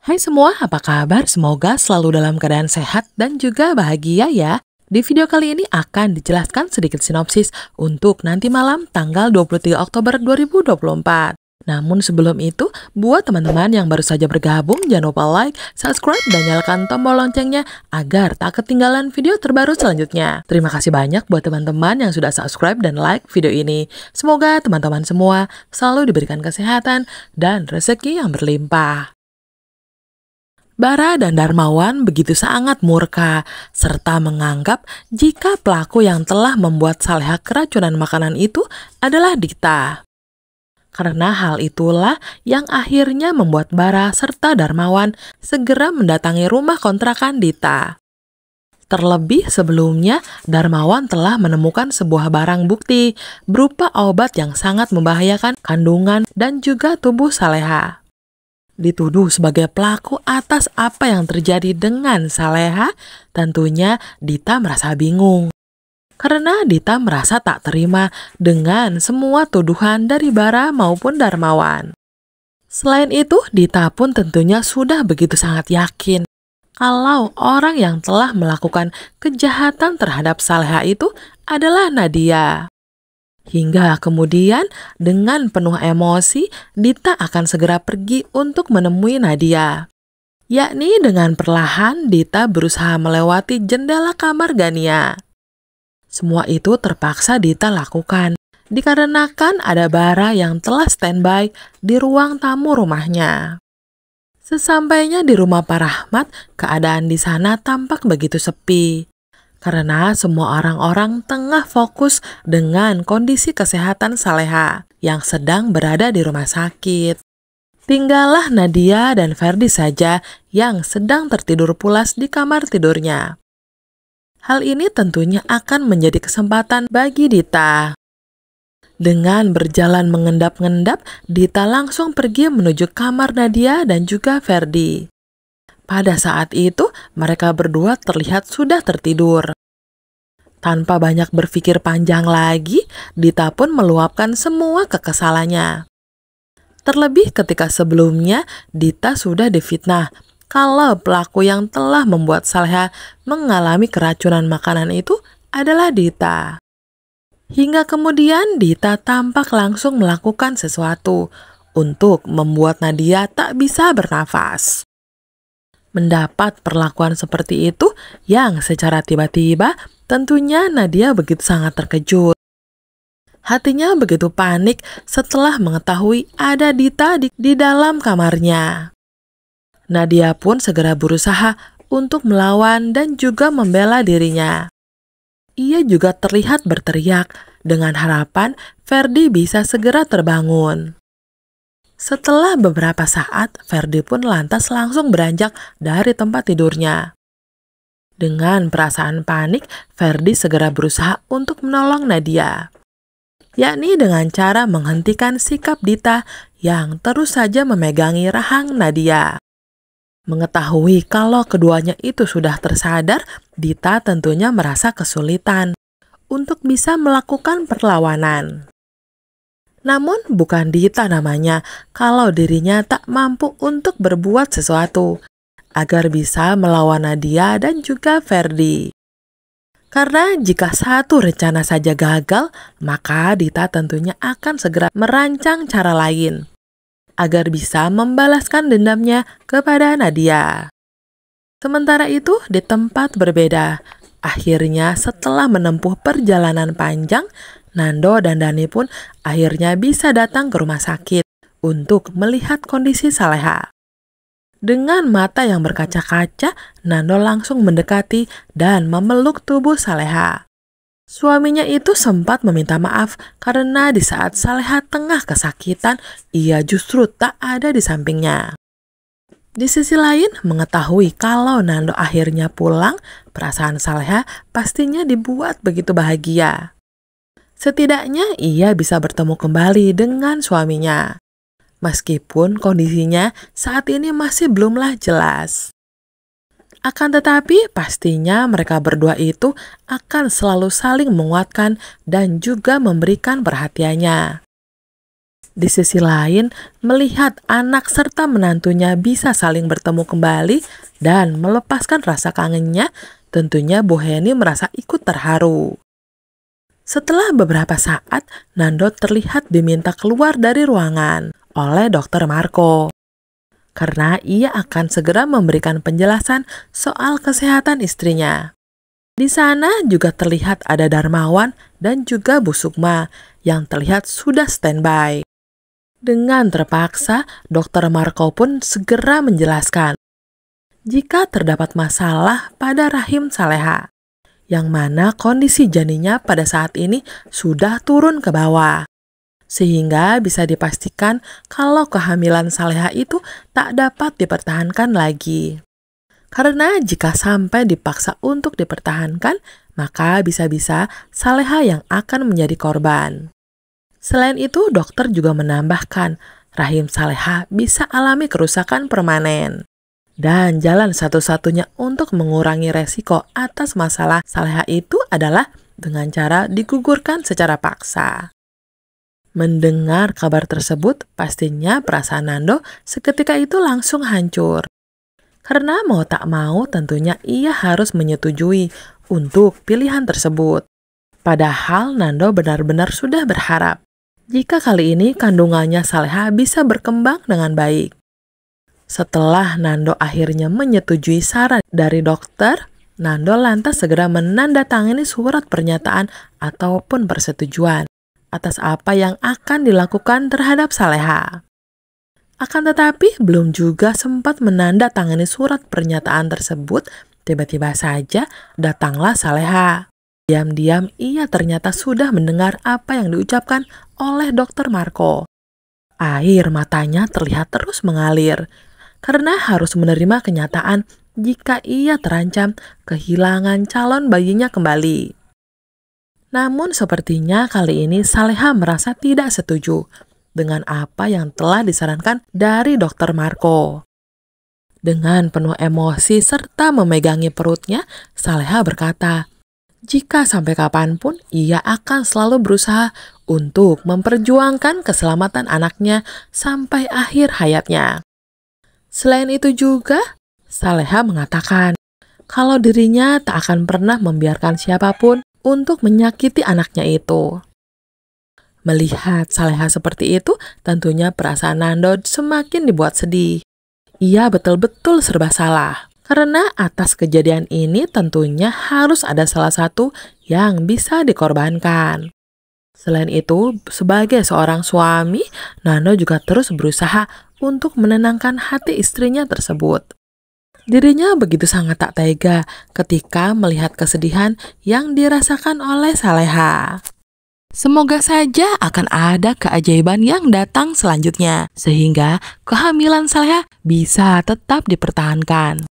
Hai semua, apa kabar? Semoga selalu dalam keadaan sehat dan juga bahagia ya. Di video kali ini akan dijelaskan sedikit sinopsis untuk nanti malam tanggal 23 Oktober 2024. Namun sebelum itu, buat teman-teman yang baru saja bergabung, jangan lupa like, subscribe, dan nyalakan tombol loncengnya agar tak ketinggalan video terbaru selanjutnya. Terima kasih banyak buat teman-teman yang sudah subscribe dan like video ini. Semoga teman-teman semua selalu diberikan kesehatan dan rezeki yang berlimpah. Bara dan Darmawan begitu sangat murka, serta menganggap jika pelaku yang telah membuat Saleha keracunan makanan itu adalah Dita. Karena hal itulah yang akhirnya membuat Bara serta Darmawan segera mendatangi rumah kontrakan Dita. Terlebih sebelumnya, Darmawan telah menemukan sebuah barang bukti berupa obat yang sangat membahayakan kandungan dan juga tubuh Saleha. Dituduh sebagai pelaku atas apa yang terjadi dengan Saleha, tentunya Dita merasa bingung. Karena Dita merasa tak terima dengan semua tuduhan dari Bara maupun Darmawan. Selain itu, Dita pun tentunya sudah begitu sangat yakin kalau orang yang telah melakukan kejahatan terhadap Saleha itu adalah Nadia. Hingga kemudian dengan penuh emosi, Dita akan segera pergi untuk menemui Nadia. Yakni dengan perlahan Dita berusaha melewati jendela kamar Gania. Semua itu terpaksa Dita lakukan, dikarenakan ada Bara yang telah standby di ruang tamu rumahnya. Sesampainya di rumah Pak Rahmat, keadaan di sana tampak begitu sepi. Karena semua orang-orang tengah fokus dengan kondisi kesehatan Saleha yang sedang berada di rumah sakit. Tinggallah Nadia dan Ferdi saja yang sedang tertidur pulas di kamar tidurnya. Hal ini tentunya akan menjadi kesempatan bagi Dita. Dengan berjalan mengendap-endap, Dita langsung pergi menuju kamar Nadia dan juga Ferdi. Pada saat itu, mereka berdua terlihat sudah tertidur. Tanpa banyak berpikir panjang lagi, Dita pun meluapkan semua kekesalannya. Terlebih ketika sebelumnya, Dita sudah difitnah kalau pelaku yang telah membuat Saleha mengalami keracunan makanan itu adalah Dita. Hingga kemudian Dita tampak langsung melakukan sesuatu untuk membuat Nadia tak bisa bernafas. Mendapat perlakuan seperti itu yang secara tiba-tiba, tentunya Nadia begitu sangat terkejut. Hatinya begitu panik setelah mengetahui ada Dita di dalam kamarnya. Nadia pun segera berusaha untuk melawan dan juga membela dirinya. Ia juga terlihat berteriak dengan harapan Ferdi bisa segera terbangun. Setelah beberapa saat, Ferdi pun lantas langsung beranjak dari tempat tidurnya. Dengan perasaan panik, Ferdi segera berusaha untuk menolong Nadia. Yakni dengan cara menghentikan sikap Dita yang terus saja memegangi rahang Nadia. Mengetahui kalau keduanya itu sudah tersadar, Dita tentunya merasa kesulitan untuk bisa melakukan perlawanan. Namun bukan Dita namanya kalau dirinya tak mampu untuk berbuat sesuatu agar bisa melawan Nadia dan juga Ferdi. Karena jika satu rencana saja gagal, maka Dita tentunya akan segera merancang cara lain agar bisa membalaskan dendamnya kepada Nadia. Sementara itu di tempat berbeda, akhirnya setelah menempuh perjalanan panjang, Nando dan Dani pun akhirnya bisa datang ke rumah sakit untuk melihat kondisi Saleha. Dengan mata yang berkaca-kaca, Nando langsung mendekati dan memeluk tubuh Saleha. Suaminya itu sempat meminta maaf karena di saat Saleha tengah kesakitan, ia justru tak ada di sampingnya. Di sisi lain, mengetahui kalau Nando akhirnya pulang, perasaan Saleha pastinya dibuat begitu bahagia. Setidaknya ia bisa bertemu kembali dengan suaminya. Meskipun kondisinya saat ini masih belumlah jelas. Akan tetapi pastinya mereka berdua itu akan selalu saling menguatkan dan juga memberikan perhatiannya. Di sisi lain, melihat anak serta menantunya bisa saling bertemu kembali dan melepaskan rasa kangennya, tentunya Bu Heni merasa ikut terharu. Setelah beberapa saat, Nando terlihat diminta keluar dari ruangan oleh Dokter Marco, karena ia akan segera memberikan penjelasan soal kesehatan istrinya. Di sana juga terlihat ada Darmawan dan juga Bu Sukma yang terlihat sudah standby. Dengan terpaksa, Dokter Marco pun segera menjelaskan jika terdapat masalah pada rahim Saleha, yang mana kondisi janinnya pada saat ini sudah turun ke bawah, sehingga bisa dipastikan kalau kehamilan Saleha itu tak dapat dipertahankan lagi. Karena jika sampai dipaksa untuk dipertahankan, maka bisa-bisa Saleha yang akan menjadi korban. Selain itu, dokter juga menambahkan, rahim Saleha bisa alami kerusakan permanen. Dan jalan satu-satunya untuk mengurangi resiko atas masalah Saleha itu adalah dengan cara digugurkan secara paksa. Mendengar kabar tersebut, pastinya perasaan Nando seketika itu langsung hancur. Karena mau tak mau tentunya ia harus menyetujui untuk pilihan tersebut. Padahal Nando benar-benar sudah berharap jika kali ini kandungannya Saleha bisa berkembang dengan baik. Setelah Nando akhirnya menyetujui saran dari dokter, Nando lantas segera menandatangani surat pernyataan ataupun persetujuan atas apa yang akan dilakukan terhadap Saleha. Akan tetapi belum juga sempat menandatangani surat pernyataan tersebut, tiba-tiba saja datanglah Saleha. Diam-diam ia ternyata sudah mendengar apa yang diucapkan oleh Dokter Marco. Air matanya terlihat terus mengalir karena harus menerima kenyataan jika ia terancam kehilangan calon bayinya kembali. Namun sepertinya kali ini Saleha merasa tidak setuju dengan apa yang telah disarankan dari Dokter Marco. Dengan penuh emosi serta memegangi perutnya, Saleha berkata, jika sampai kapanpun ia akan selalu berusaha untuk memperjuangkan keselamatan anaknya sampai akhir hayatnya. Selain itu juga, Saleha mengatakan kalau dirinya tak akan pernah membiarkan siapapun untuk menyakiti anaknya itu. Melihat Saleha seperti itu, tentunya perasaan Nando semakin dibuat sedih. Ia betul-betul serba salah. Karena atas kejadian ini tentunya harus ada salah satu yang bisa dikorbankan. Selain itu, sebagai seorang suami, Nando juga terus berusaha untuk menenangkan hati istrinya tersebut. Dirinya begitu sangat tak tega ketika melihat kesedihan yang dirasakan oleh Saleha. Semoga saja akan ada keajaiban yang datang selanjutnya, sehingga kehamilan Saleha bisa tetap dipertahankan.